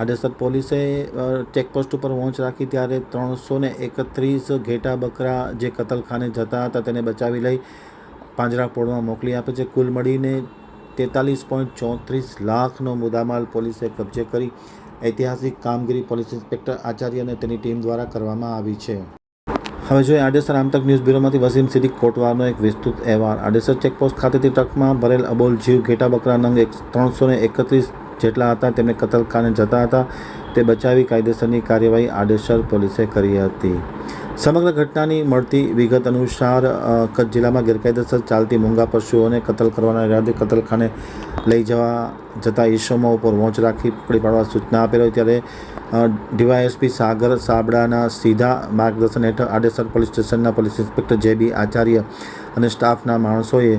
આડેસર પોલીસે ચેકપોસ્ટ ઉપર વોચ રાખી ત્યારે 331 ઘેટા બકરા જે કતલખાને જતા હતા તેને બચાવી લઈ પાંજરાપોળમાં મોકલી આપે છે. કુલ મળીને 43.34 લાખનો મુદ્દામાલ પોલીસે કબજે કરી ઐતિહાસિક કામગીરી પોલીસ ઇન્સ્પેક્ટર આચાર્ય અને તેની ટીમ દ્વારા કરવામાં આવી છે. હવે જોઈએ આડેસર આમતક ન્યૂઝ બ્યુરોમાંથી વસીમ સિદ્દીક કોટવારનો એક વિસ્તૃત અહેવાલ. આડેસર ચેકપોસ્ટ ખાતેથી ટ્રકમાં ભરેલ અબોલ જીવ ઘેટા બકરા નંગ 331 જેટલા હતા તેમને કતલખાને જતા હતા તે બચાવી કાયદેસરની કાર્યવાહી આડેસર પોલીસે કરી હતી. સમગ્ર ઘટનાની મળતી વિગત અનુસાર કચ્છ જિલ્લામાં ગેરકાયદેસર ચાલતી મૂંગા પશુઓને કતલ કરવાના ઈરાદે કતલખાને લઈ જતા ઈસમો ઉપર વોચ રાખી પકડી પાડવા સૂચના આપેલ હોય ત્યારે ડીવાયએસપી સાગર સાબડાના સીધા માર્ગદર્શન હેઠળ આડેસર પોલીસ સ્ટેશનના પોલીસ ઇન્સ્પેક્ટર જે.બી. આચાર્ય અને સ્ટાફના માણસોએ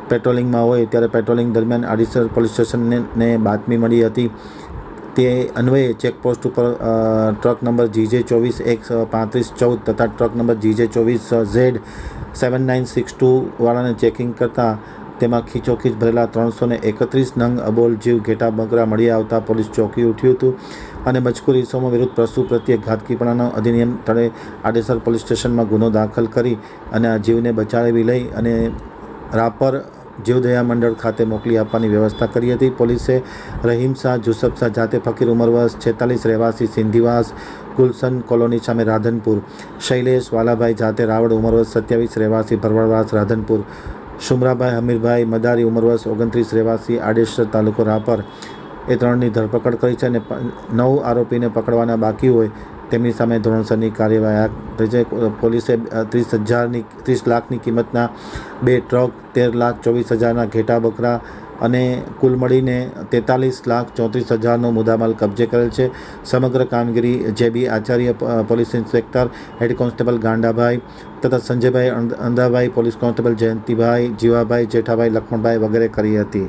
પેટ્રોલિંગમાં હોય ત્યારે પેટ્રોલિંગ દરમિયાન આડેસર પોલીસ સ્ટેશનને બાતમી મળી હતી. તે અન્વયે ચેકપોસ્ટ ઉપર ટ્રક નંબર GJ24-13514 તથા ટ્રક નંબર GJ24Z7962 વાળાને ચેકિંગ કરતાં તેમાં ખીચોખીચ ભરેલા 331 નંગ અબોલ જીવ ઘેટા બકરા મળી આવતા પોલીસ ચોંકી ઉઠ્યું હતું અને મજકૂર ઇસમો વિરુદ્ધ પશુ પ્રત્યે ઘાતકીપણાના અધિનિયમ તળે આડેસર પોલીસ સ્ટેશનમાં ગુનો દાખલ કરી અને આ જીવને બચાવી લઈ અને રાપર જીવદયા મંડળ ખાતે મોકલી આપવાની વ્યવસ્થા કરી હતી. પોલીસે રહીમ શાહ, જુસફ શાહ જાતે ફકીર ઉંમર વર્ષ 46 રહેવાસી સિંધીવાસ ગુલશન કોલોની સામે રાધનપુર, શૈલેષ વાલાભાઈ જાતે રાવડ ઉંમર વર્ષ 27 રહેવાસી ભરવાડવાસ રાધનપુર, સુમરાભાઈ હમીરભાઈ મદારી ઉંમર વર્ષ 29 રહેવાસી આડેસર તાલુકો રાપર એ ત્રણની ધરપકડ કરી છે અને 9 આરોપીને પકડવાના બાકી હોય તેમની સામે ધોરણસરની કાર્યવાહી. પોલીસે 30 લાખની કિંમતના 2 ટ્રક, 13,24,000ના ઘેટા બકરા અને કુલ મળીને 43,34,000નો મુદ્દામાલ કબજે કરેલ છે. સમગ્ર કામગીરી J B. Acharya police inspector, head constable Gandabhai તથા સંજયભાઈ અંધાભાઈ, પોલીસ કોન્સ્ટેબલ જયંતિભાઈ, જીવાભાઈ, જેઠાભાઈ, લક્ષ્મણભાઈ વગેરે કરી હતી.